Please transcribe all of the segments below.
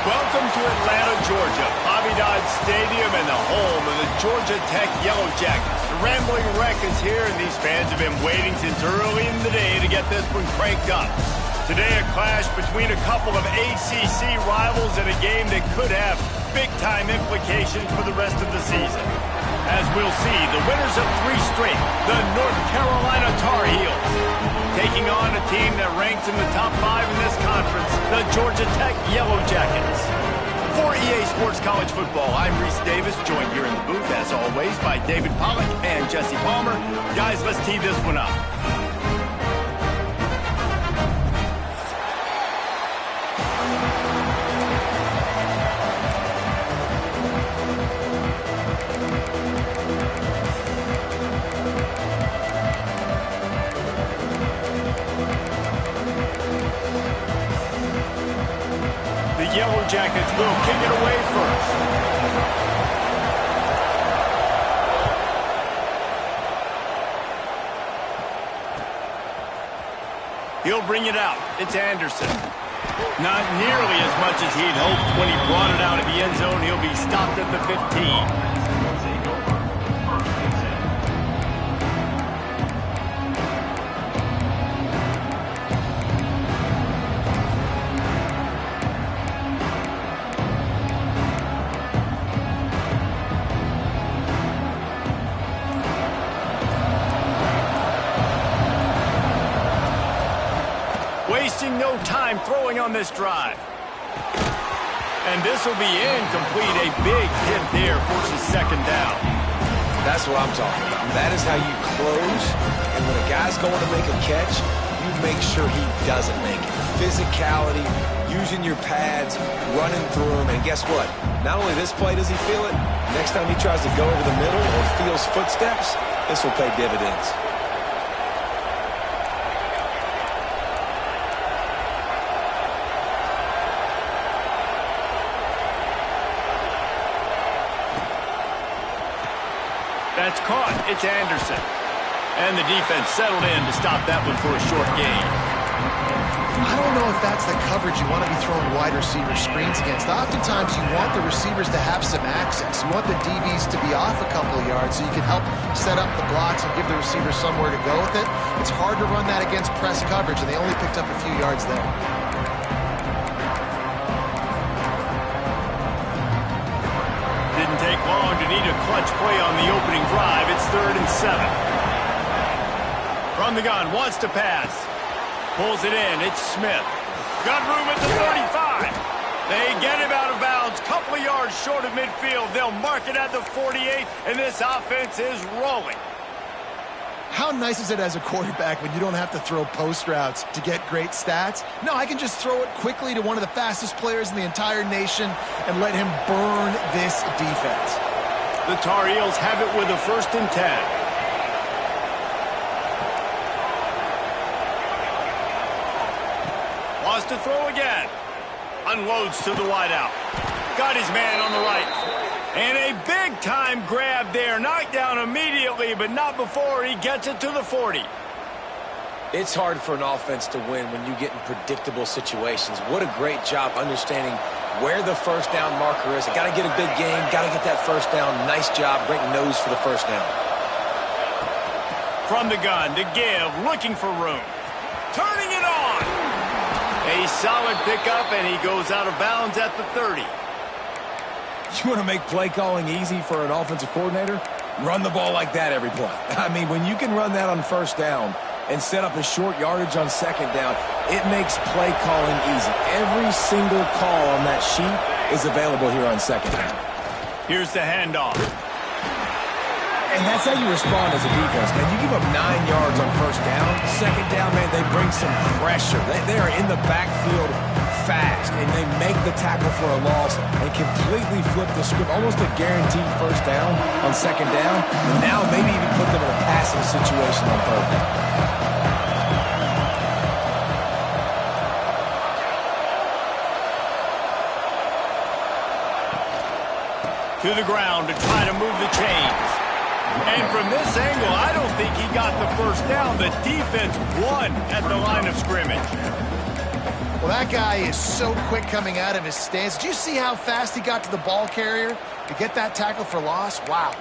Welcome to Atlanta, Georgia, Bobby Dodd Stadium and the home of the Georgia Tech Yellow Jackets. The Rambling Wreck is here, and these fans have been waiting since early in the day to get this one cranked up. Today, a clash between a couple of ACC rivals in a game that could have big-time implications for the rest of the season. As we'll see, the winners of 3 straight, the North Carolina Tar Heels, taking on a team that ranks in the top 5 in this conference, the Georgia Tech Yellow Jackets. For EA Sports College Football, I'm Reese Davis, joined here in the booth, as always, by David Pollack and Jesse Palmer. Guys, let's tee this one up. Yellow Jackets will kick it away first. He'll bring it out. It's Anderson. Not nearly as much as he'd hoped when he brought it out of the end zone. He'll be stopped at the 15. Wasting no time throwing on this drive. And this will be incomplete. A big hit there forces second down. That's what I'm talking about. That is how you close. And when a guy's going to make a catch, you make sure he doesn't make it. Physicality, using your pads, running through him. And guess what? Not only this play does he feel it, next time he tries to go over the middle or feels footsteps, this will pay dividends. That's caught. It's Anderson. And the defense settled in to stop that one for a short gain. I don't know if that's the coverage you want to be throwing wide receiver screens against. Oftentimes, you want the receivers to have some access. You want the DBs to be off a couple of yards so you can help set up the blocks and give the receiver somewhere to go with it. It's hard to run that against press coverage, and they only picked up a few yards there. Didn't take long to need a clutch play on the opening drive. It's 3rd and 7. From the gun, wants to pass. Pulls it in. It's Smith. Got room at the 35. They get him out of bounds. Couple of yards short of midfield. They'll mark it at the 48, and this offense is rolling. How nice is it as a quarterback when you don't have to throw post routes to get great stats? No, I can just throw it quickly to one of the fastest players in the entire nation and let him burn this defense. The Tar Heels have it with a 1st and 10. Wants to throw again. Unloads to the wideout. Got his man on the right. And a big-time grab there. Knocked down immediately, but not before he gets it to the 40. It's hard for an offense to win when you get in predictable situations. What a great job understanding where the first down marker is. Got to get a big gain. Got to get that first down. Nice job. Great nose for the first down. From the gun to give. Looking for room. Turning it on. A solid pickup, and he goes out of bounds at the 30. You want to make play calling easy for an offensive coordinator? Run the ball like that every play. I mean, when you can run that on first down and set up a short yardage on second down, it makes play calling easy. Every single call on that sheet is available here on second down. Here's the handoff. And that's how you respond as a defense, man. You give up 9 yards on first down. Second down, man, they bring some pressure. They are in the backfield fast, and they make the tackle for a loss and completely flip the script. Almost a guaranteed first down on second down. And now maybe even put them in a passing situation on 3rd down. To the ground to try to move the chains. And from this angle, I don't think he got the first down. The defense won at the line of scrimmage. Well, that guy is so quick coming out of his stance. Did you see how fast he got to the ball carrier to get that tackle for loss? Wow.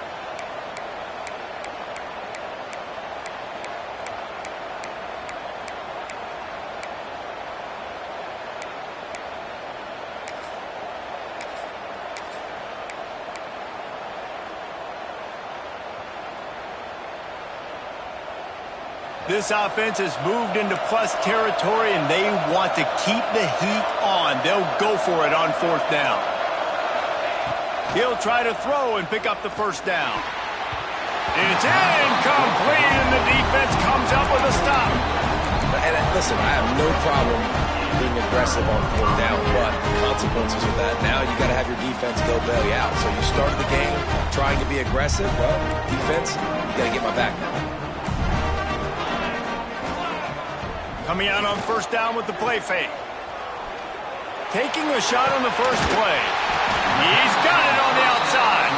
This offense has moved into plus territory, and they want to keep the heat on. They'll go for it on 4th down. He'll try to throw and pick up the 1st down. It's incomplete, and the defense comes up with a stop. And listen, I have no problem being aggressive on 4th down, but the consequences of that, now you got to have your defense go bail you out. So you started the game trying to be aggressive. Well, defense, you got to get my back now. Coming out on 1st down with the play fake. Taking a shot on the first play. He's got it on the outside.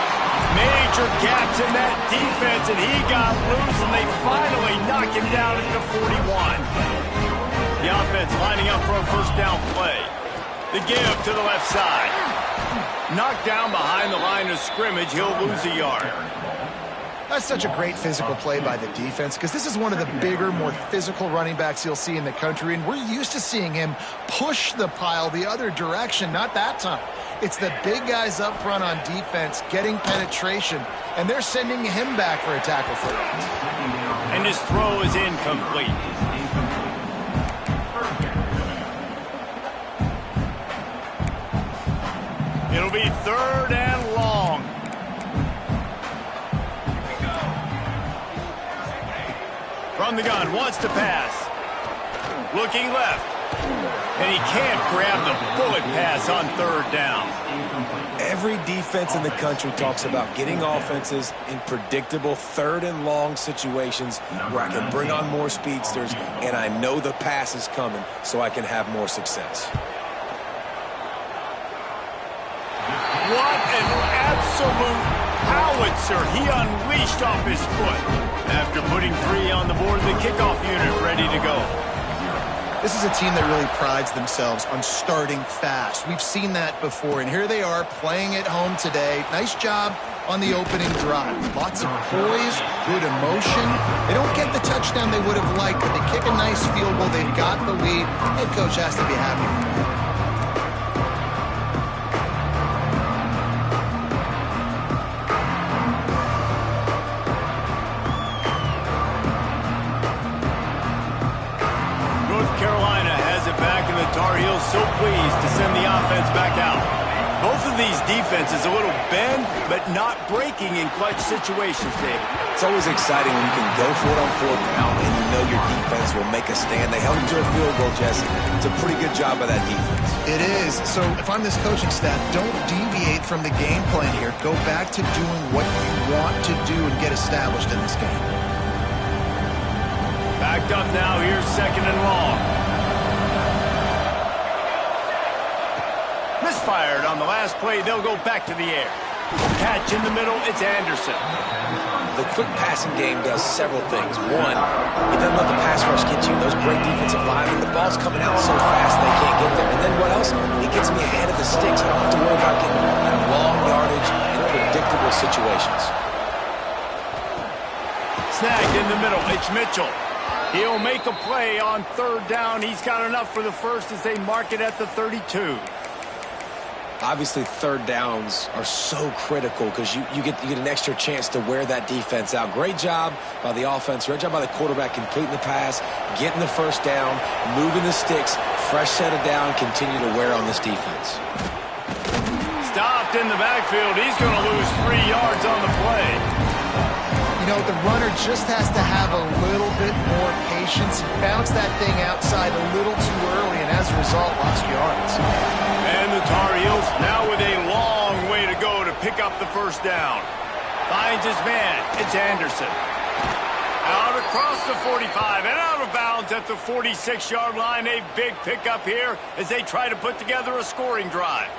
Major gaps in that defense, and he got loose, and they finally knock him down at the 41. The offense lining up for a 1st down play. The give to the left side. Knocked down behind the line of scrimmage, he'll lose a yard. That's such a great physical play by the defense because this is one of the bigger, more physical running backs you'll see in the country, and we're used to seeing him push the pile the other direction. Not that time. It's the big guys up front on defense getting penetration, and they're sending him back for a tackle for loss. And his throw is incomplete. It'll be 3rd and long. From the gun, wants to pass. Looking left. And he can't grab the bullet pass on 3rd down. Every defense in the country talks about getting offenses in predictable 3rd and long situations where I can bring on more speedsters and I know the pass is coming so I can have more success. What an absolute howitzer he unleashed off his foot. After putting 3 on the board, the kickoff unit ready to go. This is a team that really prides themselves on starting fast. We've seen that before, and here they are playing at home today. Nice job on the opening drive. Lots of poise, good emotion. They don't get the touchdown they would have liked, but they kick a nice field goal. They've got the lead. Head coach has to be happy. Tar Heels so pleased to send the offense back out. Both of these defenses a little bend, but not breaking in clutch situations, David. It's always exciting when you can go for it on 4th down and you know your defense will make a stand. They held him to a field goal, Jesse. It's a pretty good job by that defense. It is. So if I'm this coaching staff, don't deviate from the game plan here. Go back to doing what you want to do and get established in this game. Backed up now. Here's 2nd and long. Misfired on the last play. They'll go back to the air. Catch in the middle. It's Anderson. The quick passing game does several things. One, it doesn't let the pass rush get you. Those great defensive linemen, the ball's coming out so fast they can't get there. And then what else? It gets me ahead of the sticks. I don't have to worry about getting long yardage in predictable situations. Snagged in the middle. It's Mitchell. He'll make a play on 3rd down. He's got enough for the first as they mark it at the 32. Obviously, 3rd downs are so critical because you get an extra chance to wear that defense out. Great job by the offense. Great job by the quarterback completing the pass, getting the 1st down, moving the sticks, fresh set of down, continue to wear on this defense. Stopped in the backfield. He's going to lose 3 yards on the play. You know, the runner just has to have a little bit more patience. He bounced that thing outside a little too early, and as a result, lost yards. And the Tar Heels now with a long way to go to pick up the 1st down. Finds his man. It's Anderson. Out across the 45 and out of bounds at the 46-yard line. A big pickup here as they try to put together a scoring drive.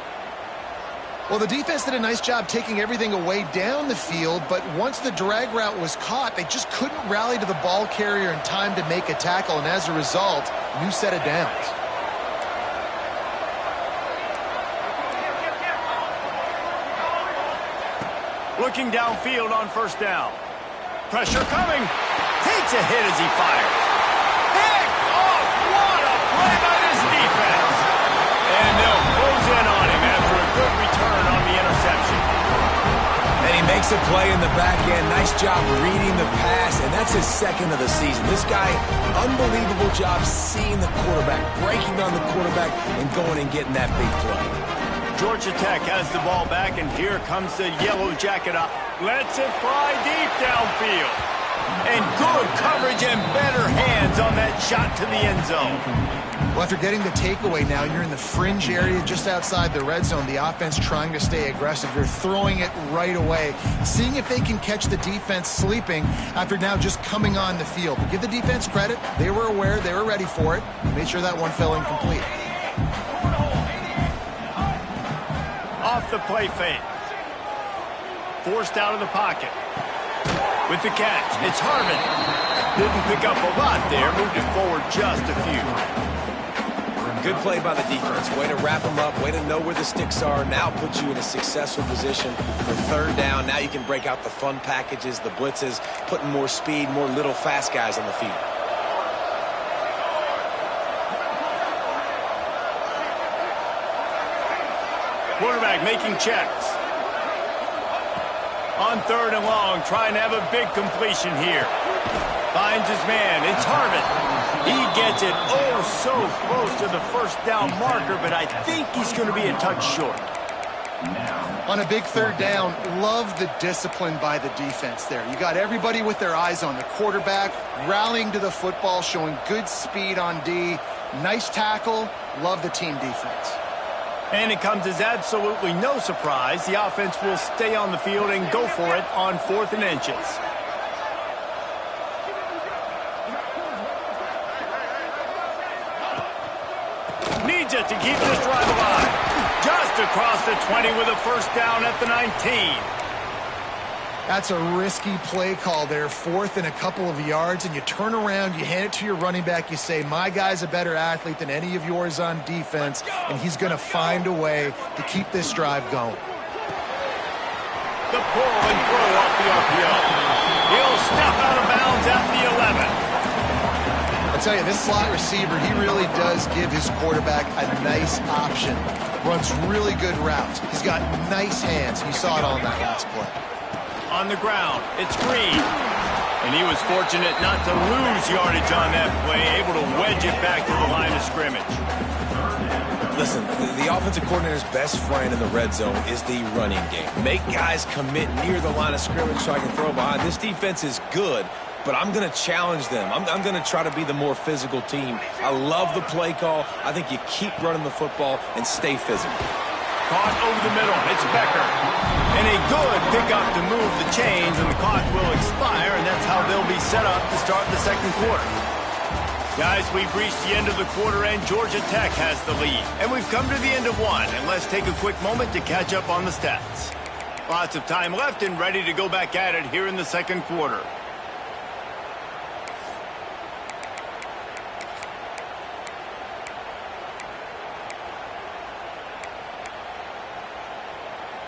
Well, the defense did a nice job taking everything away down the field, but once the drag route was caught, they just couldn't rally to the ball carrier in time to make a tackle, and as a result, new set of downs. Looking downfield on first down. Pressure coming. Takes a hit as he fires. Picked off. What a play by this defense. And they'll close in on him after a good return on the interception. And he makes a play in the back end. Nice job reading the pass, and that's his second of the season. This guy, unbelievable job seeing the quarterback, breaking on the quarterback, and going and getting that big play. Georgia Tech has the ball back, and here comes the Yellow Jacket up. Lets it fly deep downfield. And good coverage and better hands on that shot to the end zone. Well, after getting the takeaway now, you're in the fringe area just outside the red zone. The offense trying to stay aggressive. You're throwing it right away, seeing if they can catch the defense sleeping after now just coming on the field. But give the defense credit. They were aware. They were ready for it. Made sure that one fell incomplete. Off the play fake. Forced out of the pocket. With the catch, it's Harvin. Didn't pick up a lot there. Moved it forward just a few. Good play by the defense. Way to wrap them up. Way to know where the sticks are. Now puts you in a successful position for third down. Now you can break out the fun packages, the blitzes, putting more speed, more little fast guys on the field. Quarterback making checks. On third and long, trying to have a big completion here. Finds his man. It's Harvin. He gets it so close to the first down marker, but I think he's going to be a touch short. On a big third down, love the discipline by the defense there. You got everybody with their eyes on the quarterback, rallying to the football, showing good speed on D. Nice tackle. Love the team defense. And it comes as absolutely no surprise. The offense will stay on the field and go for it on 4th and inches. Needs it to keep this drive alive. Just across the 20 with a first down at the 19. That's a risky play call there, 4th and a couple of yards, and you turn around, you hand it to your running back, you say, my guy's a better athlete than any of yours on defense, and he's going to find a way to keep this drive going. The pull and throw off the RPO. He'll step out of bounds at the 11. I'll tell you, this slot receiver, he really does give his quarterback a nice option. Runs really good routes. He's got nice hands. You saw it on that last play. On the ground, it's Green. And he was fortunate not to lose yardage on that play, able to wedge it back to the line of scrimmage. Listen, the offensive coordinator's best friend in the red zone is the running game. Make guys commit near the line of scrimmage so I can throw behind. This defense is good, but I'm going to challenge them. I'm going to try to be the more physical team. I love the play call. I think you keep running the football and stay physical. Caught over the middle. It's Becker. And a good pickup to move the chains, and the clock will expire, and that's how they'll be set up to start the second quarter. Guys, we've reached the end of the quarter, and Georgia Tech has the lead. And we've come to the end of one, and let's take a quick moment to catch up on the stats. Lots of time left and ready to go back at it here in the second quarter.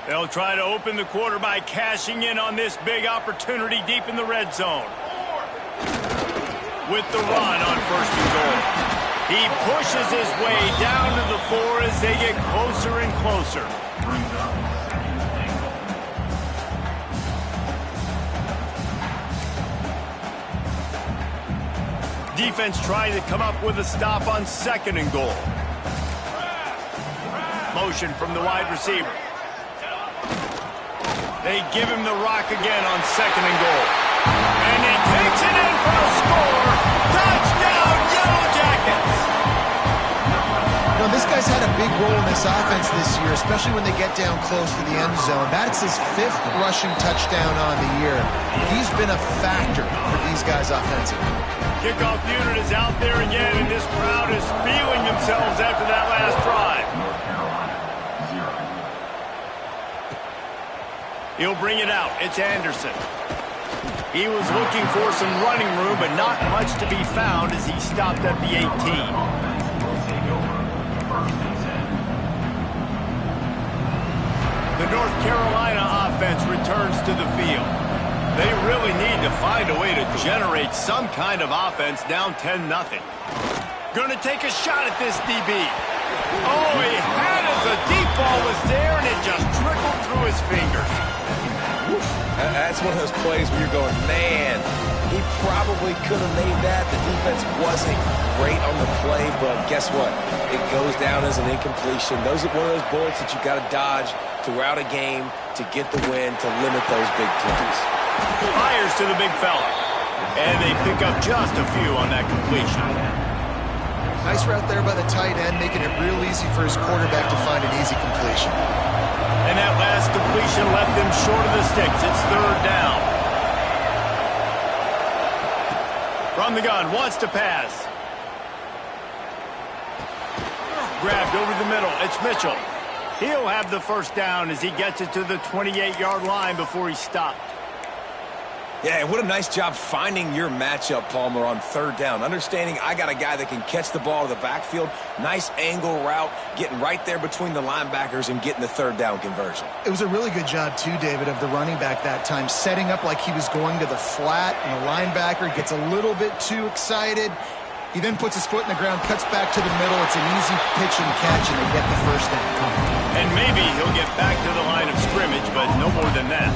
They'll try to open the quarter by cashing in on this big opportunity deep in the red zone. With the run on first and goal. He pushes his way down to the 4 as they get closer and closer. Defense trying to come up with a stop on second and goal. Motion from the wide receiver. They give him the rock again on second and goal. And he takes it in for a score. Touchdown, Yellow Jackets! You know, this guy's had a big role in this offense this year, especially when they get down close to the end zone. That's his 5th rushing touchdown on the year. He's been a factor for these guys offensively. Kickoff unit is out there again, and this crowd is feeling themselves after that last drive. He'll bring it out. It's Anderson. He was looking for some running room, but not much to be found as he stopped at the 18. The North Carolina offense returns to the field. They really need to find a way to generate some kind of offense down 10-0. Gonna take a shot at this DB. Oh, he had it. The deep ball was there, and it just trickled through his fingers. That's one of those plays where you're going, man, he probably could have made that. The defense wasn't great on the play, but guess what? It goes down as an incompletion. Those are one of those bullets that you got to dodge throughout a game to get the win, to limit those big plays. Fires to the big fella. And they pick up just a few on that completion. Nice route there by the tight end, making it real easy for his quarterback to find an easy completion. And that last completion left him short of the sticks. It's third down. From the gun, wants to pass. Grabbed over the middle. It's Mitchell. He'll have the first down as he gets it to the 28-yard line before he stopped. Yeah, and what a nice job finding your matchup, Palmer, on third down. Understanding I got a guy that can catch the ball to the backfield. Nice angle route, getting right there between the linebackers and getting the third down conversion. It was a really good job, too, David, of the running back that time, setting up like he was going to the flat, and the linebacker gets a little bit too excited. He then puts his foot in the ground, cuts back to the middle. It's an easy pitch and catch, and they get the first down. And maybe he'll get back to the line of scrimmage, but no more than that.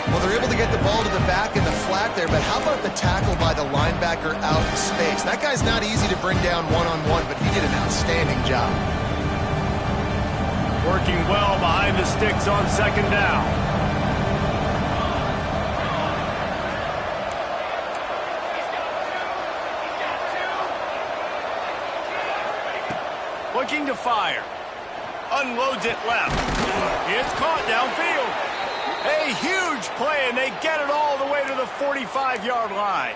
Well, they're able to get the ball to the back in the flat there, but how about the tackle by the linebacker out in space? That guy's not easy to bring down one-on-one, but he did an outstanding job. Working well behind the sticks on second down. Looking to fire. Unloads it left. It's caught downfield. A huge play, and they get it all the way to the 45-yard line.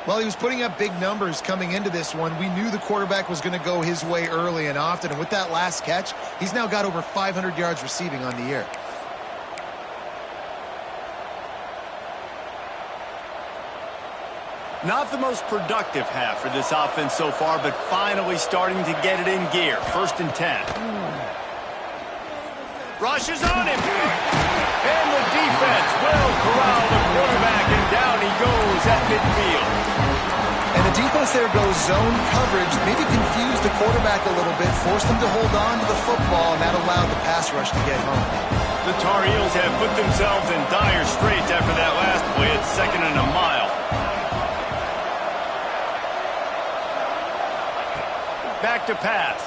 Well, he was putting up big numbers coming into this one. We knew the quarterback was going to go his way early and often, and with that last catch, he's now got over 500 yards receiving on the year. Not the most productive half for this offense so far, but finally starting to get it in gear. 1st and 10. Rushes on him. And the defense will corral the quarterback, and down he goes at midfield. And the defense there goes zone coverage, maybe confused the quarterback a little bit, forced him to hold on to the football, and that allowed the pass rush to get home. The Tar Heels have put themselves in dire straits after that last play. It's 2nd and a mile. Back to pass.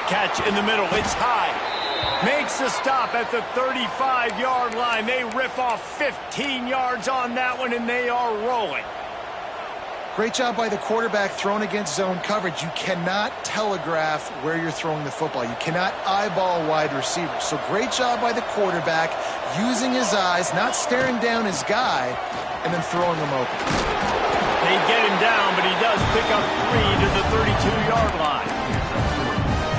Catch in the middle. It's high. Makes the stop at the 35-yard line. They rip off 15 yards on that one, and they are rolling. Great job by the quarterback thrown against zone coverage. You cannot telegraph where you're throwing the football. You cannot eyeball wide receivers. So great job by the quarterback using his eyes, not staring down his guy, and then throwing him open. They get him down, but he does pick up 3 to the 32-yard line.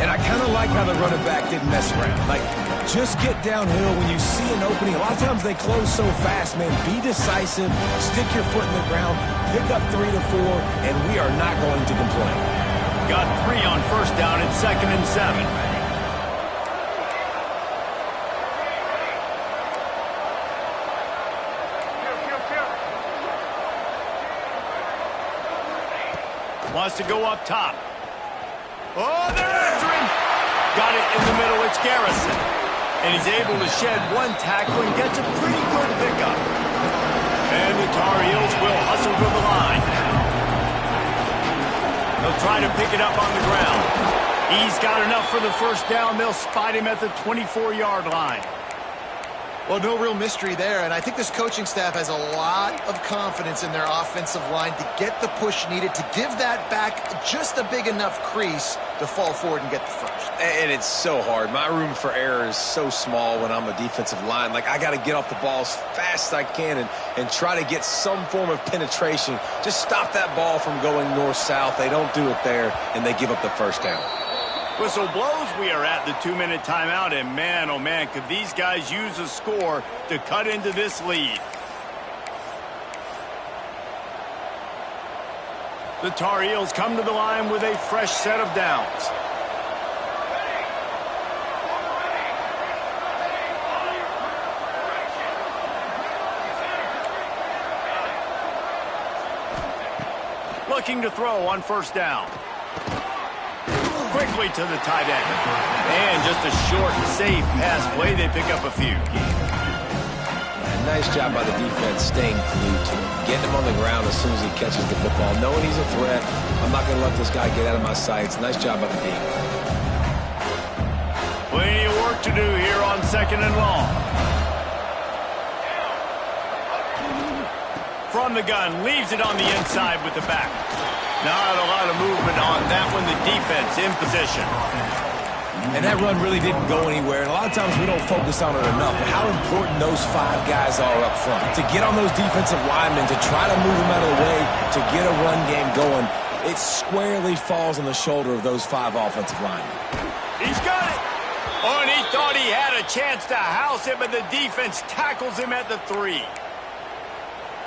And I kind of like how the running back didn't mess around. Like, just get downhill when you see an opening. A lot of times they close so fast, man. Be decisive, stick your foot in the ground, pick up 3 to 4, and we are not going to complain. Got 3 on 1st down and 2nd and 7. Wants to go up top. Oh, they're after him. Got it in the middle. It's Garrison. And he's able to shed one tackle and gets a pretty good pickup. And the Tar Heels will hustle to the line. They'll try to pick it up on the ground. He's got enough for the first down. They'll spot him at the 24-yard line. Well, no real mystery there, and I think this coaching staff has a lot of confidence in their offensive line to get the push needed, to give that back just a big enough crease to fall forward and get the first. And it's so hard. My room for error is so small when I'm a defensive line. Like, I got to get off the ball as fast as I can and try to get some form of penetration. Just stop that ball from going north-south. They don't do it there, and they give up the first down. Whistle blows. We are at the 2-minute timeout, and man, oh man, could these guys use a score to cut into this lead. The Tar Heels come to the line with a fresh set of downs. looking to throw on first down. Quickly to the tight end. And just a short, safe pass play. They pick up a few. Yeah, nice job by the defense staying glued to him. Getting him on the ground as soon as he catches the football. Knowing he's a threat, I'm not going to let this guy get out of my sights. Nice job by the D. Plenty of work to do here on 2nd and long. From the gun, leaves it on the inside with the back. Not a lot of movement on that one, the defense in position. And that run really didn't go anywhere. And a lot of times we don't focus on it enough. But how important those 5 guys are up front. To get on those defensive linemen, to try to move them out of the way, to get a run game going, it squarely falls on the shoulder of those 5 offensive linemen. He's got it. Oh, and he thought he had a chance to house him, but the defense tackles him at the 3.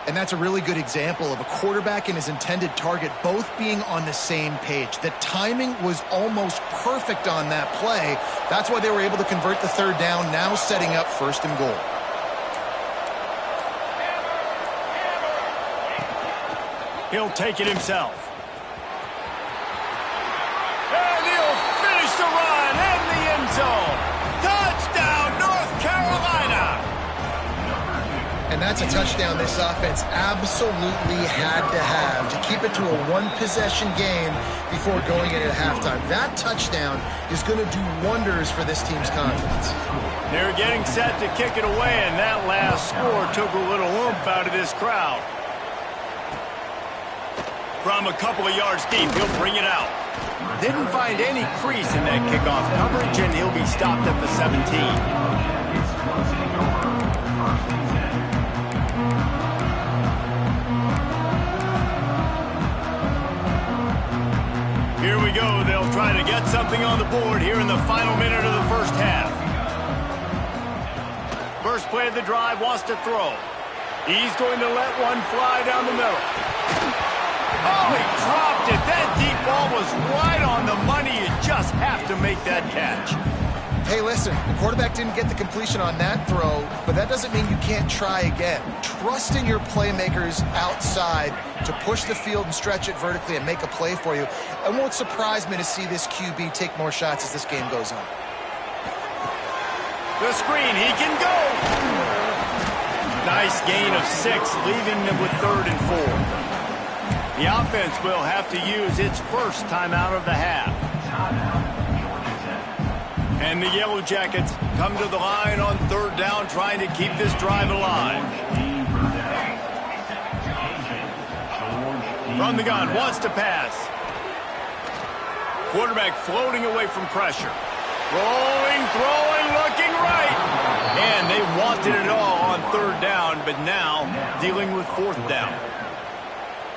And that's a really good example of a quarterback and his intended target both being on the same page. The timing was almost perfect on that play. That's why they were able to convert the 3rd down, now setting up 1st and goal. He'll take it himself. And he'll finish the run in the end zone. Touchdown, North Carolina! And that's a touchdown this offense absolutely had to have to keep it to a 1-possession game before going in at halftime. That touchdown is going to do wonders for this team's confidence. They're getting set to kick it away, and that last score took a little oomph out of this crowd. From a couple of yards deep, he'll bring it out. Didn't find any crease in that kickoff coverage, and he'll be stopped at the 17. Here we go. They'll try to get something on the board here in the final minute of the first half. First play of the drive, wants to throw. He's going to let one fly down the middle. Oh, he dropped it. That deep ball was right on the money. You just have to make that catch. Hey, listen, the quarterback didn't get the completion on that throw, but that doesn't mean you can't try again. Trust in your playmakers outside to push the field and stretch it vertically and make a play for you. It won't surprise me to see this QB take more shots as this game goes on. The screen, he can go. Nice gain of 6, leaving them with 3rd and 4. The offense will have to use its first timeout of the half. And the Yellow Jackets come to the line on 3rd down, trying to keep this drive alive. From the gun, wants to pass. Quarterback floating away from pressure. Rolling, throwing, looking right. And they wanted it all on 3rd down, but now dealing with 4th down.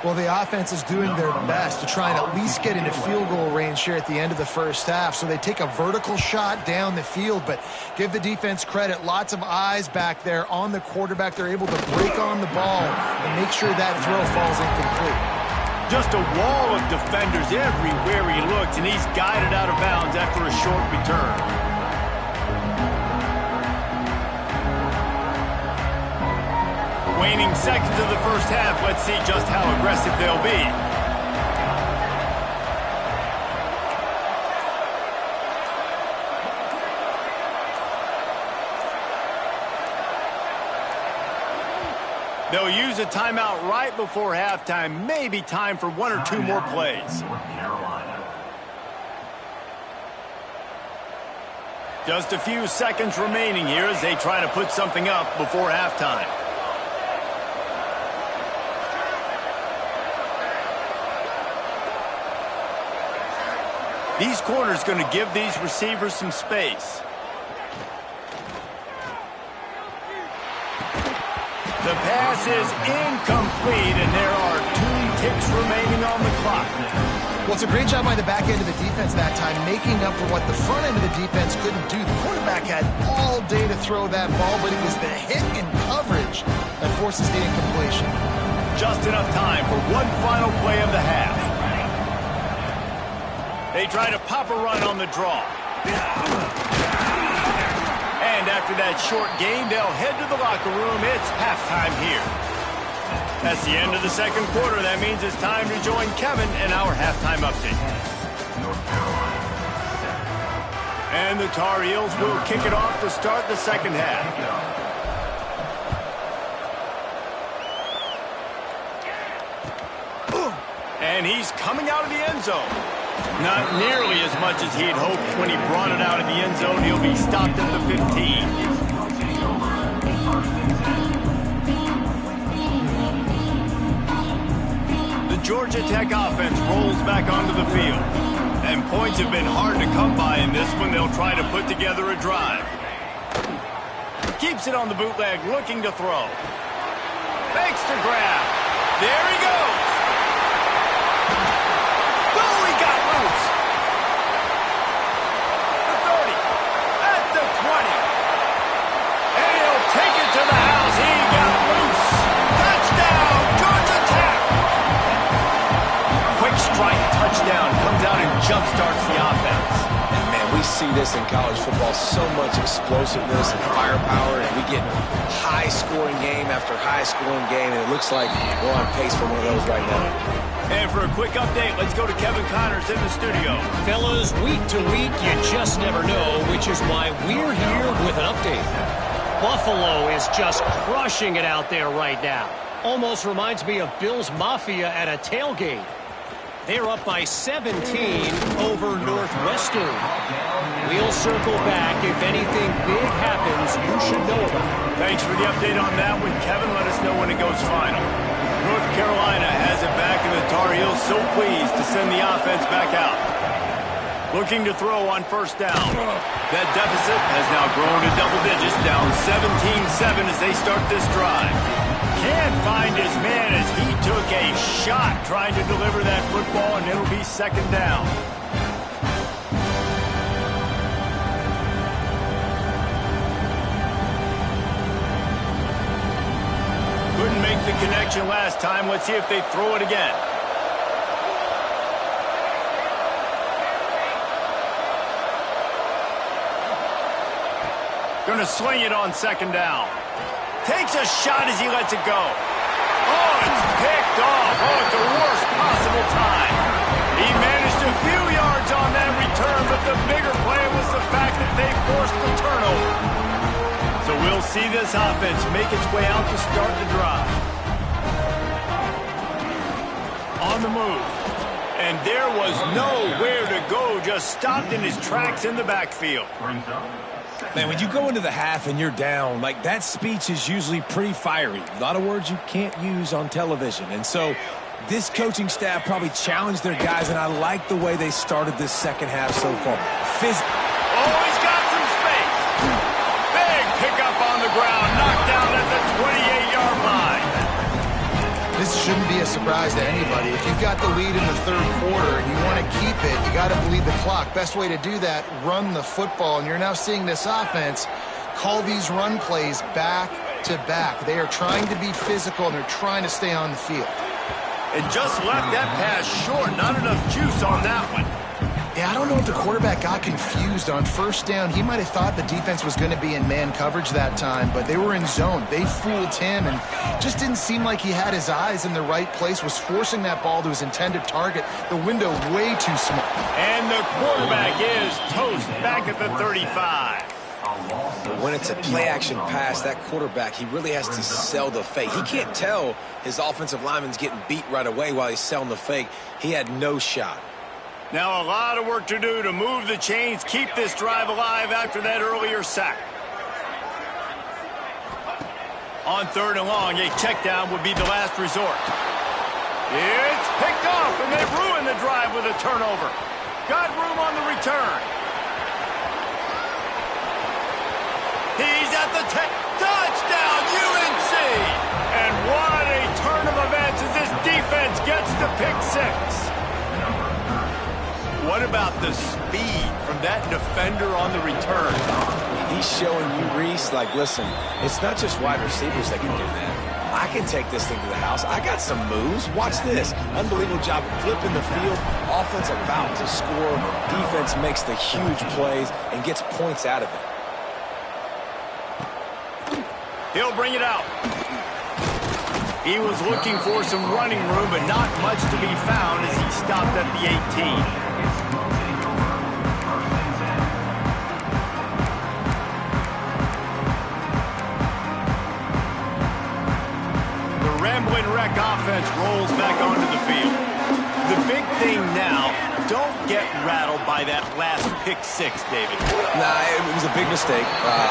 Well, the offense is doing their best to try and at least get into field goal range here at the end of the first half. So they take a vertical shot down the field, but give the defense credit. Lots of eyes back there on the quarterback. They're able to break on the ball and make sure that throw falls incomplete. Just a wall of defenders everywhere he looks, and he's guided out of bounds after a short return. Waning seconds of the first half. Let's see just how aggressive they'll be. They'll use a timeout right before halftime. Maybe time for 1 or 2 more plays. Just a few seconds remaining here as they try to put something up before halftime. These corners going to give these receivers some space. The pass is incomplete, and there are 2 ticks remaining on the clock. Well, it's a great job by the back end of the defense that time, making up for what the front end of the defense couldn't do. The quarterback had all day to throw that ball, but it was the hit in coverage that forces the incompletion. Just enough time for one final play of the half. They try to pop a run on the draw. And after that short gain, they'll head to the locker room. It's halftime here. That's the end of the second quarter. That means it's time to join Kevin in our halftime update. And the Tar Heels will kick it off to start the second half. And he's coming out of the end zone. Not nearly as much as he had hoped when he brought it out of the end zone. He'll be stopped at the 15. Georgia Tech offense rolls back onto the field. And points have been hard to come by in this one. They'll try to put together a drive. Keeps it on the bootleg, looking to throw. Makes the grab. There he goes. Oh, he got loose. The 30. At the 20. And he'll take it to the house. He got loose. Touchdown, Georgia Tech. Quick strike touchdown comes out and jump-starts the offense. And man, we see this in college football, so much explosiveness and firepower, and we get high-scoring game after high-scoring game, and it looks like we're on pace for one of those right now. And for a quick update, let's go to Kevin Connors in the studio. Fellas, week to week, you just never know, which is why we're here with an update. Buffalo is just crushing it out there right now. Almost reminds me of Bills Mafia at a tailgate. They're up by 17 over Northwestern. We'll circle back. If anything big happens, you should know about it. Thanks for the update on that one. Kevin, let us know when it goes final. North Carolina has it back, and the Tar Heels so pleased to send the offense back out. Looking to throw on first down. That deficit has now grown to double digits, down 17-7 as they start this drive. Can't find his man as he took a shot trying to deliver that football, and it'll be second down. Couldn't make the connection last time. Let's see if they throw it again. Gonna sling it on second down. Takes a shot as he lets it go. Oh, it's picked off. Oh, at the worst possible time. He managed a few yards on that return, but the bigger play was the fact that they forced the turnover. So we'll see this offense make its way out to start the drive. On the move. And there was nowhere to go, just stopped in his tracks in the backfield. Man, when you go into the half and you're down, like that speech is usually pretty fiery. A lot of words you can't use on television. And so this coaching staff probably challenged their guys, and I like the way they started this second half so far. Oh, he's got some space. Big pickup on the ground, knocked down at the 28-yard line. This shouldn't be a surprise to anybody. If you've got the lead in the third quarter and you want to keep it, you got to bleed the clock. Best way to do that, run the football. And you're now seeing this offense call these run plays back to back. They are trying to be physical, and they're trying to stay on the field. And just left that pass short. Not enough juice on that one. Yeah, I don't know if the quarterback got confused on first down. He might have thought the defense was going to be in man coverage that time, but they were in zone. They fooled him, and just didn't seem like he had his eyes in the right place, was forcing that ball to his intended target. The window way too small. And the quarterback is toast back at the 35. When it's a play-action pass, that quarterback, he really has to sell the fake. He can't tell his offensive lineman's getting beat right away while he's selling the fake. He had no shot. Now a lot of work to do to move the chains, keep this drive alive after that earlier sack. On third and long, a check down would be the last resort. It's picked off, and they ruined the drive with a turnover. Got room on the return. He's at the touchdown, UNC! And what a turn of events as this defense gets to pick six. What about the speed from that defender on the return? He's showing you, Reese, like, listen, it's not just wide receivers that can do that. I can take this thing to the house. I got some moves. Watch this. Unbelievable job flipping the field. Offense about to score. Defense makes the huge plays and gets points out of it. He'll bring it out. He was looking for some running room, but not much to be found as he stopped at the 18. Rambling Wreck offense rolls back onto the field. The big thing now, don't get rattled by that last pick six, David. Nah, it was a big mistake.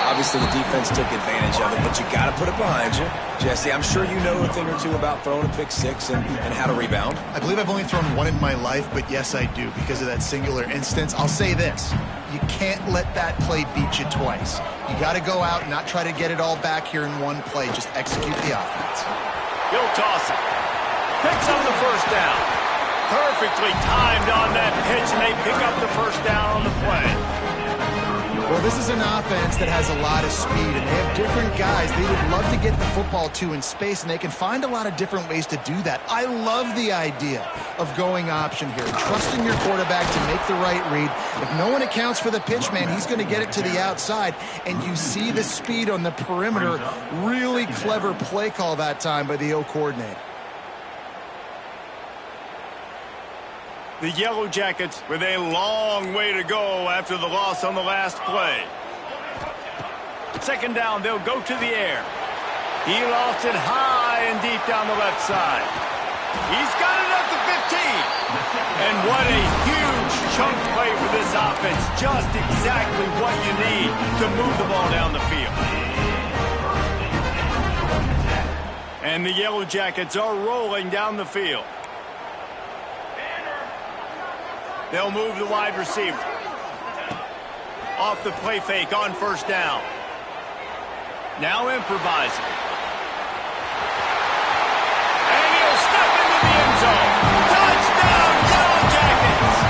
Obviously, the defense took advantage of it, but you got to put it behind you. Jesse, I'm sure you know a thing or two about throwing a pick six and how to rebound. I believe I've only thrown one in my life, but yes, I do because of that singular instance. I'll say this. You can't let that play beat you twice. You got to go out and not try to get it all back here in one play. Just execute the offense. He'll toss it. Picks up the first down. Perfectly timed on that pitch, and they pick up the first down on the play. Well, this is an offense that has a lot of speed, and they have different guys they would love to get the football to in space, and they can find a lot of different ways to do that. I love the idea of going option here, trusting your quarterback to make the right read. If no one accounts for the pitch, man, he's going to get it to the outside, and you see the speed on the perimeter. Really clever play call that time by the O coordinator. The Yellow Jackets with a long way to go after the loss on the last play. Second down, they'll go to the air. He lost it high and deep down the left side. He's got it up to 15. And what a huge chunk play for this offense. Just exactly what you need to move the ball down the field. And the Yellow Jackets are rolling down the field. They'll move the wide receiver. Off the play fake on first down. Now improvising. And he'll step into the end zone. Touchdown, Yellow Jackets!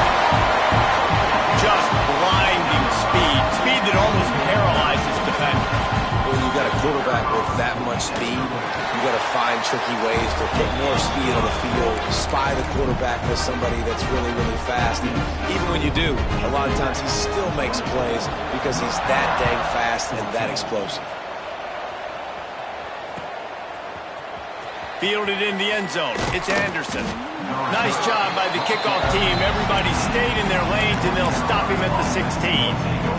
Just blinding speed. Speed that almost paralyzes defenders. When you got a quarterback with that much speed, you got to find tricky ways to put more speed on the field, spy the quarterback with somebody that's really, really fast. And even when you do, a lot of times he still makes plays because he's that dang fast and that explosive. Fielded in the end zone. It's Anderson. Nice job by the kickoff team. Everybody stayed in their lanes, and they'll stop him at the 16.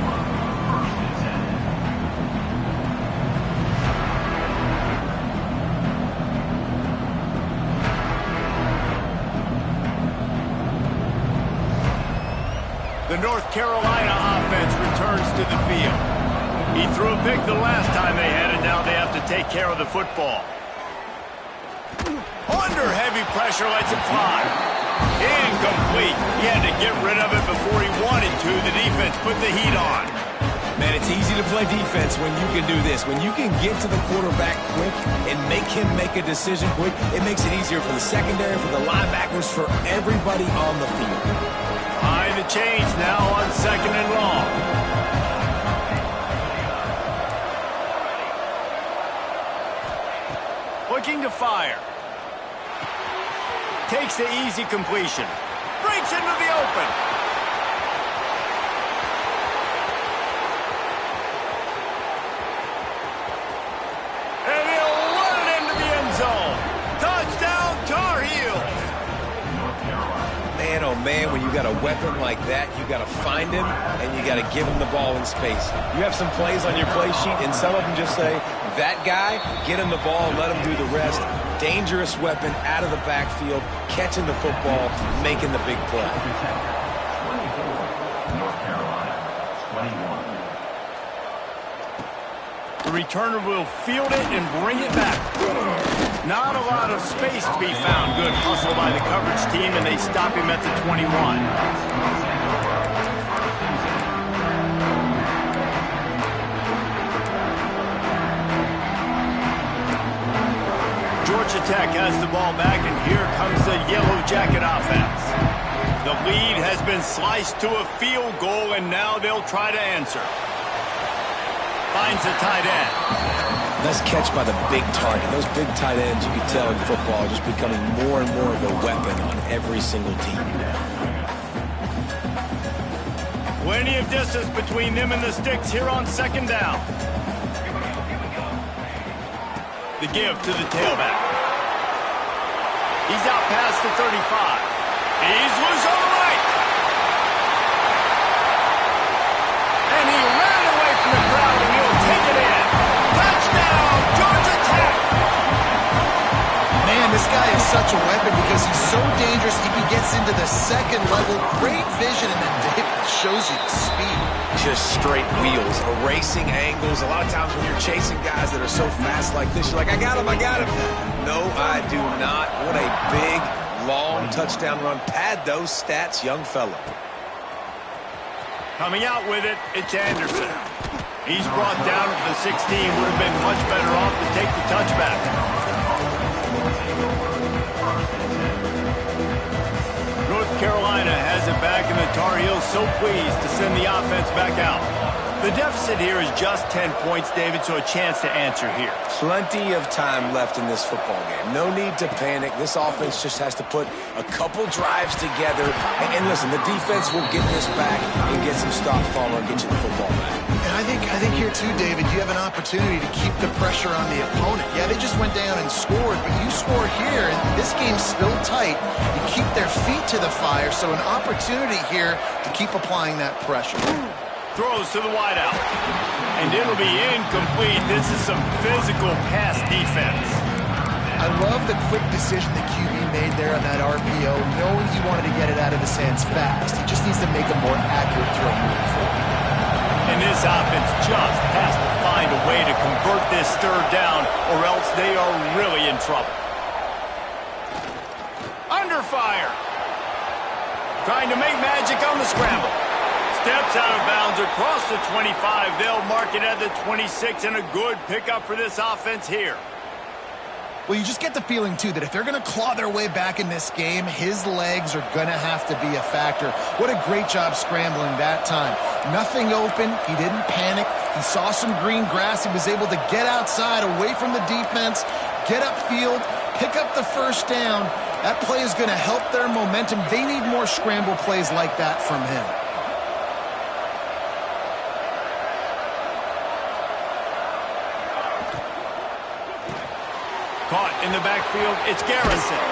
The North Carolina offense returns to the field. He threw a pick the last time they had it. Now they have to take care of the football. Under heavy pressure, lets it fly. Incomplete. He had to get rid of it before he wanted to. The defense put the heat on. Man, it's easy to play defense when you can do this. When you can get to the quarterback quick and make him make a decision quick, it makes it easier for the secondary, for the linebackers, for everybody on the field. Behind the chains now on second and long. Looking to fire. Takes the easy completion. Breaks into the open. And he'll run it into the end zone. Touchdown, Tar Heels. Man, oh man, when you got a weapon like that, you got to find him and you got to give him the ball in space. You have some plays on your play sheet, and some of them just say, that guy, get him the ball, let him do the rest. Dangerous weapon out of the backfield, catching the football, making the big play. The returner will field it and bring it back. Not a lot of space to be found. Good hustle by the coverage team, and they stop him at the 21. Georgia Tech has the ball back, and here comes the Yellow Jacket offense. The lead has been sliced to a field goal, and now they'll try to answer. Finds a tight end. Nice catch by the big target. Those big tight ends, you can tell in football, are just becoming more and more of a weapon on every single team. Plenty of distance between them and the sticks here on second down. The give to the tailback. He's out past the 35. He's loose on the right. And he ran away from the crowd, and he'll take it in. Touchdown, Georgia Tech! Man, this guy is such a weapon because he's so dangerous. He gets into the second level. Great vision, and then David shows you the speed. Just straight wheels, erasing angles. A lot of times when you're chasing guys that are so fast like this, you're like, I got him, I got him. No, I do not. What a big, long touchdown run. Pad those stats, young fella. Coming out with it, it's Anderson. He's brought down at the 16. Would have been much better off to take the touchback. North Carolina has it back, and the Tar Heels so pleased to send the offense back out. The deficit here is just 10 points, David, so a chance to answer here. Plenty of time left in this football game. No need to panic. This offense just has to put a couple drives together. And listen, the defense will get this back and get some stops, Palmer, and get you the football back. And I think here too, David, you have an opportunity to keep the pressure on the opponent. Yeah, they just went down and scored, but you score here, and this game's still tight. You keep their feet to the fire, so an opportunity here to keep applying that pressure. Throws to the wideout. And it'll be incomplete. This is some physical pass defense. I love the quick decision the QB made there on that RPO, knowing he wanted to get it out of his hands fast. He just needs to make a more accurate throw moving forward. And this offense just has to find a way to convert this third down, or else they are really in trouble. Under fire. Trying to make magic on the scramble. Steps out of bounds across the 25. They'll mark it at the 26, and a good pickup for this offense here. Well, you just get the feeling, too, that if they're going to claw their way back in this game, his legs are going to have to be a factor. What a great job scrambling that time. Nothing open. He didn't panic. He saw some green grass. He was able to get outside, away from the defense, get upfield, pick up the first down. That play is going to help their momentum. They need more scramble plays like that from him. Caught in the backfield, it's Garrison.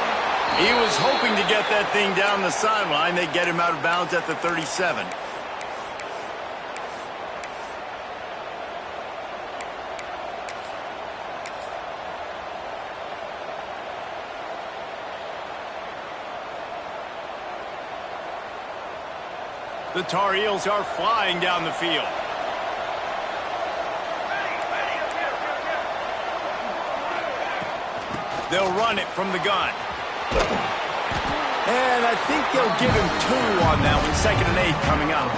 He was hoping to get that thing down the sideline. They get him out of bounds at the 37. The Tar Heels are flying down the field. They'll run it from the gun. And I think they'll give him 2 on that one. 2nd and 8 coming up.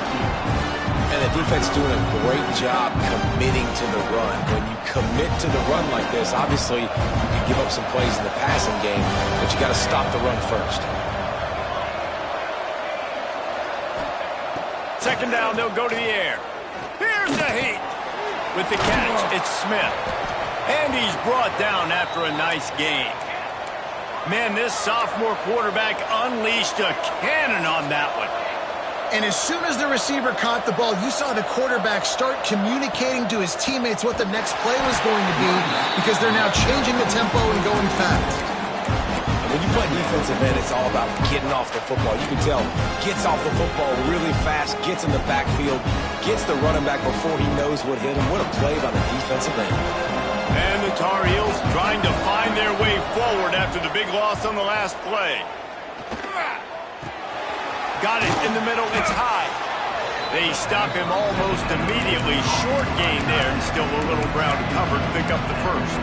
And the defense doing a great job committing to the run. When you commit to the run like this, obviously you can give up some plays in the passing game, but you got to stop the run first. 2nd down, they'll go to the air. Here's the heat. With the catch, it's Smith. And he's brought down after a nice game. Man, this sophomore quarterback unleashed a cannon on that one. And as soon as the receiver caught the ball, you saw the quarterback start communicating to his teammates what the next play was going to be, because they're now changing the tempo and going fast. When you play defensive end, it's all about getting off the football. You can tell, gets off the football really fast, gets in the backfield, gets the running back before he knows what hit him. What a play by the defensive end. And the Tar Heels trying to find their way forward after the big loss on the last play. Got it in the middle, it's high. They stop him almost immediately. Short gain there, and still a little ground to cover to pick up the first.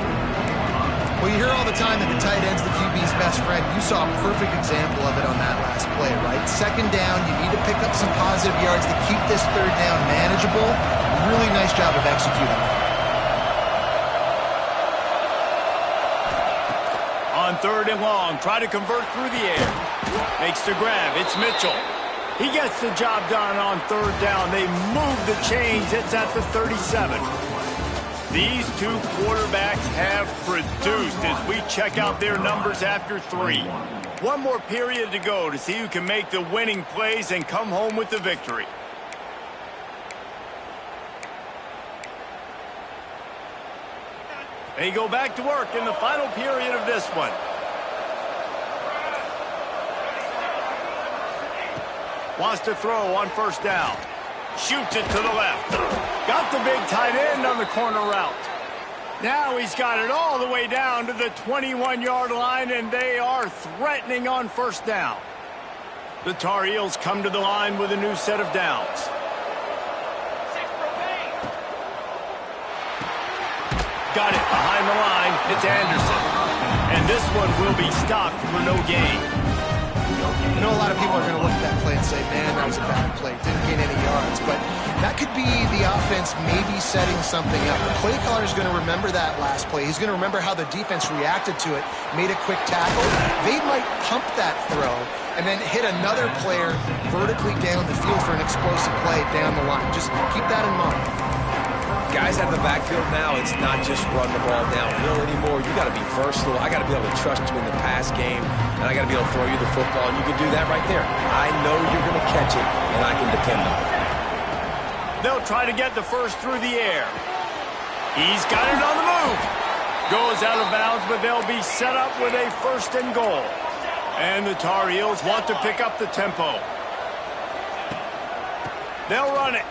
Well, you hear all the time that the tight end's the QB's best friend. You saw a perfect example of it on that last play, right? 2nd down, you need to pick up some positive yards to keep this 3rd down manageable. Really nice job of executing. On 3rd and long, try to convert through the air. Makes the grab, it's Mitchell. He gets the job done on 3rd down. They move the chains, it's at the 37. These two quarterbacks have produced as we check out their numbers after 3. One more period to go to see who can make the winning plays and come home with the victory. They go back to work in the final period of this one. Wants to throw on first down. Shoots it to the left. Got the big tight end on the corner route. Now he's got it all the way down to the 21-yard line, and they are threatening on first down. The Tar Heels come to the line with a new set of downs. Got it behind the line. It's Anderson. And this one will be stopped for no gain. I know a lot of people are going to look at that play and say, man, that was a bad play. Didn't gain any yards. But that could be the offense maybe setting something up. The play caller is going to remember that last play. He's going to remember how the defense reacted to it, made a quick tackle. They might pump that throw and then hit another player vertically down the field for an explosive play down the line. Just keep that in mind. Guys out of the backfield now, it's not just run the ball downhill anymore. You got to be versatile. I got to be able to trust you in the pass game, and I got to be able to throw you the football, and you can do that right there. I know you're going to catch it, and I can depend on it. They'll try to get the first through the air. He's got it on the move. Goes out of bounds, but they'll be set up with a first and goal. And the Tar Heels want to pick up the tempo. They'll run it.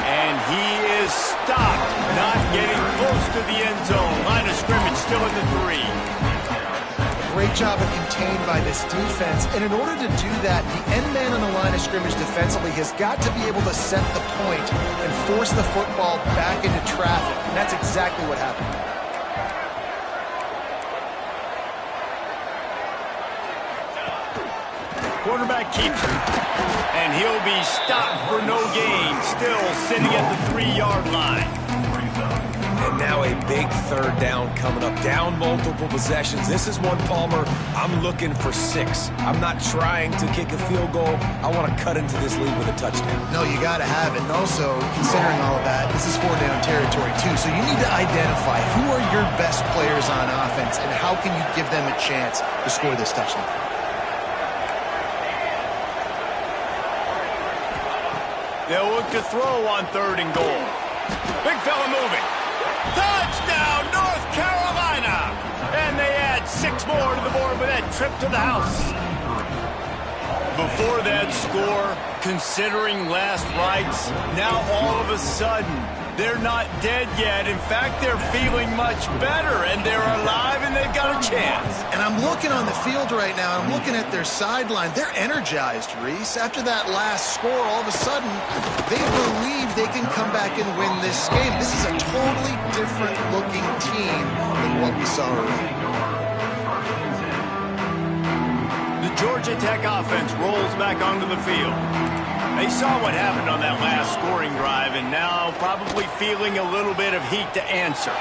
And he is stopped, not getting close to the end zone. Line of scrimmage still at the 3. Great job of contained by this defense. And in order to do that, the end man on the line of scrimmage defensively has got to be able to set the point and force the football back into traffic. And that's exactly what happened. Quarterback keeps it. And he'll be stopped for no gain. Still sitting at the 3-yard line. And now a big third down coming up. Down multiple possessions. This is one, Palmer, I'm looking for 6. I'm not trying to kick a field goal. I want to cut into this lead with a touchdown. No, you got to have it. And also, considering all of that, this is 4-down territory too. So you need to identify who are your best players on offense and how can you give them a chance to score this touchdown. They'll look to throw on 3rd and goal. Big fella moving. Touchdown, North Carolina! And they add 6 more to the board with that trip to the house. Before that score, considering last rites, now all of a sudden, they're not dead yet. In fact, they're feeling much better, and they're alive, and they've got a chance. And I'm looking on the field right now, I'm looking at their sideline. They're energized, Reese. After that last score, all of a sudden, they believe they can come back and win this game. This is a totally different-looking team than what we saw earlier. The Georgia Tech offense rolls back onto the field. They saw what happened on that last scoring drive, and now probably feeling a little bit of heat to answer.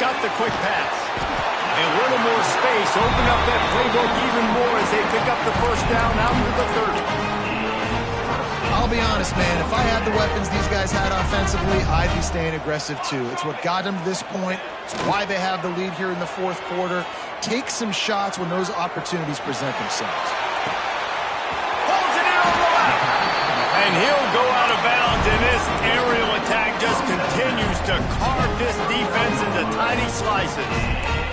Got the quick pass. A little more space. Open up that playbook even more as they pick up the first down out to the 30. I'll be honest, man. If I had the weapons these guys had offensively, I'd be staying aggressive too. It's what got them to this point. It's why they have the lead here in the 4th quarter. Take some shots when those opportunities present themselves. And he'll go out of bounds, and this aerial attack just continues to carve this defense into tiny slices.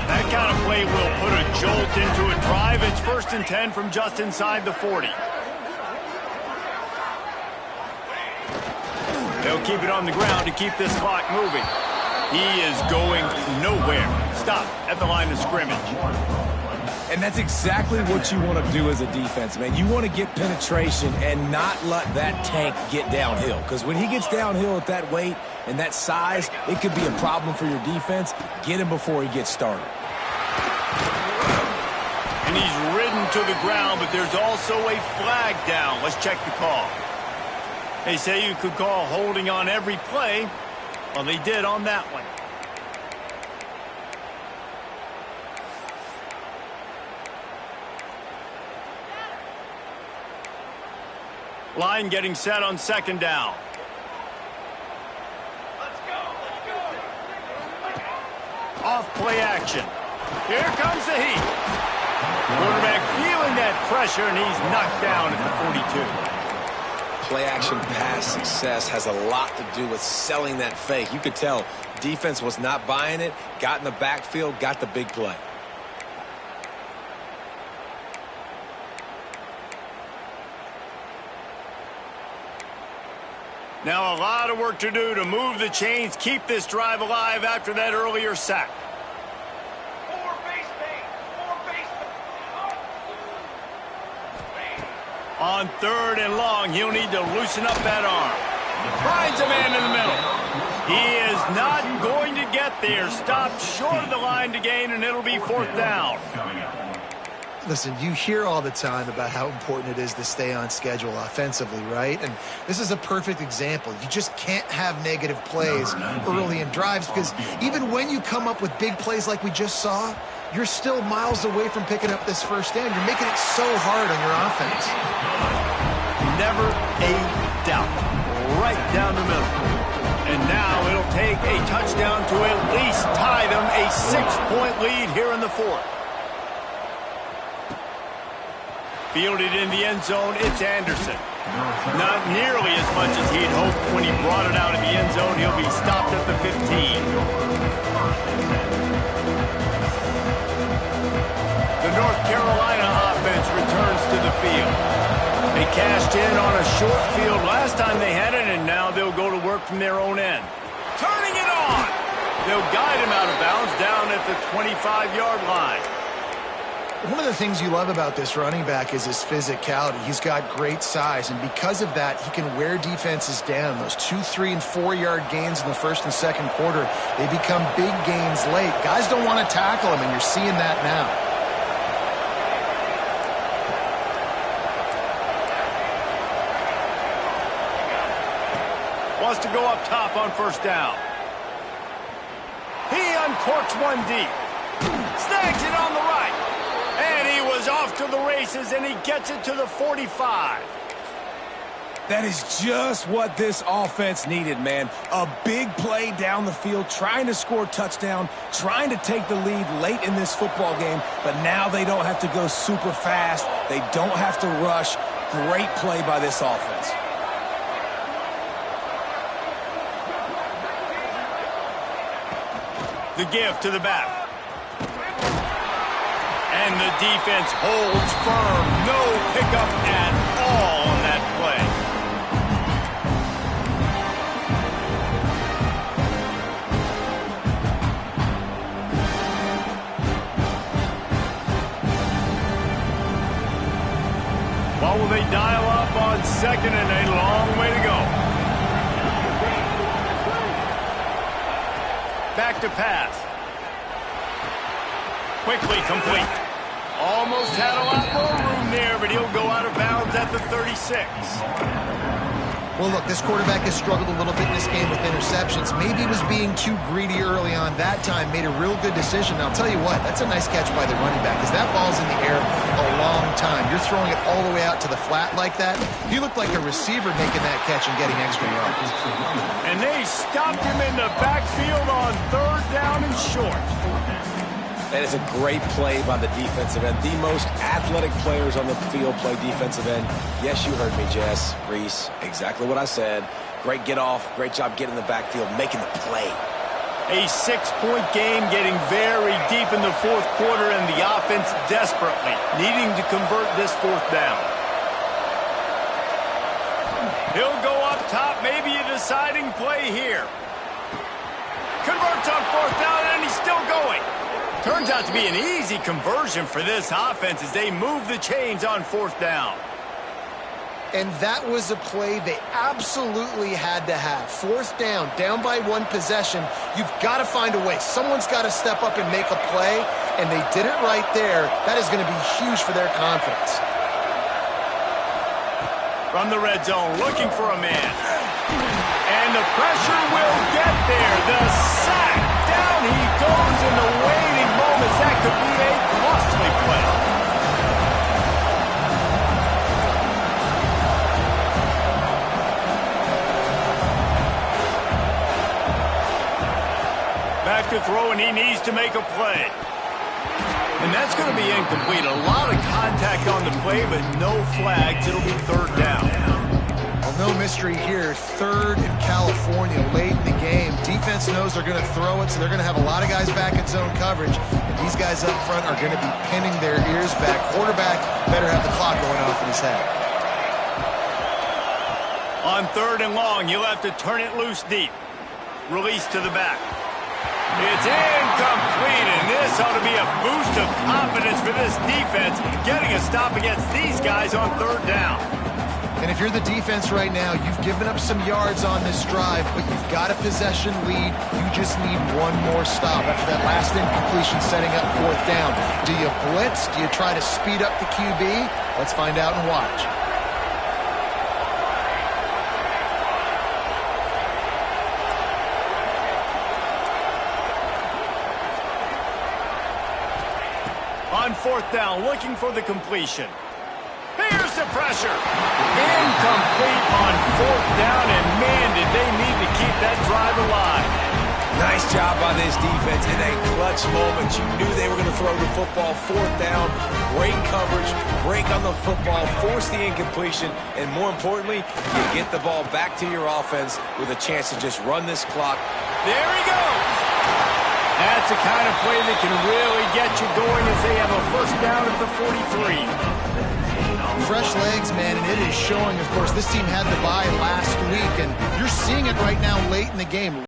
That kind of play will put a jolt into a drive. It's 1st and 10 from just inside the 40. They'll keep it on the ground to keep this clock moving. He is going nowhere. Stop at the line of scrimmage. And that's exactly what you want to do as a defense, man. You want to get penetration and not let that tank get downhill. Because when he gets downhill at that weight and that size, it could be a problem for your defense. Get him before he gets started. And he's ridden to the ground, but there's also a flag down. Let's check the call. They say you could call holding on every play. Well, they did on that one. Line getting set on 2nd down. Let's go. Off play action. Here comes the heat. Quarterback feeling that pressure, and he's knocked down at the 42. Play action pass success has a lot to do with selling that fake. You could tell defense was not buying it, got in the backfield, got the big play. Now a lot of work to do to move the chains, keep this drive alive after that earlier sack. On 3rd and long, he'll need to loosen up that arm. Finds a man in the middle. He is not going to get there. Stopped short of the line to gain, and it'll be 4th down. Listen, you hear all the time about how important it is to stay on schedule offensively, right? And this is a perfect example. You just can't have negative plays early in drives because even when you come up with big plays like we just saw, you're still miles away from picking up this first down. You're making it so hard on your offense. Never a doubt. Right down the middle. And now it'll take a touchdown to at least tie them a 6-point lead here in the 4th. Fielded in the end zone, it's Anderson. Not nearly as much as he'd hoped when he brought it out in the end zone. He'll be stopped at the 15. The North Carolina offense returns to the field. They cashed in on a short field last time they had it, and now they'll go to work from their own end. Turning it on! They'll guide him out of bounds down at the 25-yard line. One of the things you love about this running back is his physicality. He's got great size, and because of that, he can wear defenses down. Those 2-, 3-, and 4-yard gains in the first and second quarter, they become big gains late. Guys don't want to tackle him, and you're seeing that now. Wants to go up top on 1st down. He uncorks one deep. Snags it on the right. And he was off to the races, and he gets it to the 45. That is just what this offense needed, man. A big play down the field, trying to score a touchdown, trying to take the lead late in this football game, but now they don't have to go super fast. They don't have to rush. Great play by this offense. The give to the back. And the defense holds firm. No pickup at all on that play. What will they dial up on 2nd and a long way to go? Back to pass. Quickly complete. Almost had a lot more room there, but he'll go out of bounds at the 36. Well, look, this quarterback has struggled a little bit in this game with interceptions. Maybe he was being too greedy early on that time, made a real good decision. Now, I'll tell you what, that's a nice catch by the running back because that ball's in the air a long time. You're throwing it all the way out to the flat like that. He looked like a receiver making that catch and getting extra yards. And they stopped him in the backfield on 3rd down and short. That is a great play by the defensive end. The most athletic players on the field play defensive end. Yes, you heard me, Jess, Reese. Exactly what I said. Great get off. Great job getting in the backfield, making the play. A 6-point game getting very deep in the 4th quarter, and the offense desperately needing to convert this 4th down. He'll go up top, maybe a deciding play here. Converts on 4th down, and he's still going. Turns out to be an easy conversion for this offense as they move the chains on 4th down. And that was a play they absolutely had to have. 4th down, down by 1 possession. You've got to find a way. Someone's got to step up and make a play, and they did it right there. That is going to be huge for their confidence. From the red zone, looking for a man. And the pressure will get there. The sack. Down he goes in the waiting moments. That could be a costly play. Back to throw, and he needs to make a play. And that's going to be incomplete. A lot of contact on the play, but no flags. It'll be 3rd down. Well, no mystery here. 3rd in California late in the game. Defense knows they're going to throw it, so they're going to have a lot of guys back in zone coverage. And these guys up front are going to be pinning their ears back. Quarterback better have the clock going off in his head. On On 3rd and long, you'll have to turn it loose deep. Release to the back. It's incomplete, and this ought to be a boost of confidence for this defense, getting a stop against these guys on 3rd down. And if you're the defense right now, you've given up some yards on this drive, but you've got a possession lead. You just need one more stop after that last incompletion setting up 4th down. Do you blitz? Do you try to speed up the QB? Let's find out and watch. On 4th down, looking for the completion. Here's the pressure. Incomplete on 4th down, and man, did they need to keep that drive alive. Nice job by this defense in a clutch moment. You knew they were going to throw the football. 4th down, great coverage, break on the football, force the incompletion, and more importantly, you get the ball back to your offense with a chance to just run this clock. There he goes. That's the kind of play that can really get you going as they have a 1st down at the 43. Fresh legs, man, and it is showing, of course, this team had the bye last week, and you're seeing it right now late in the game.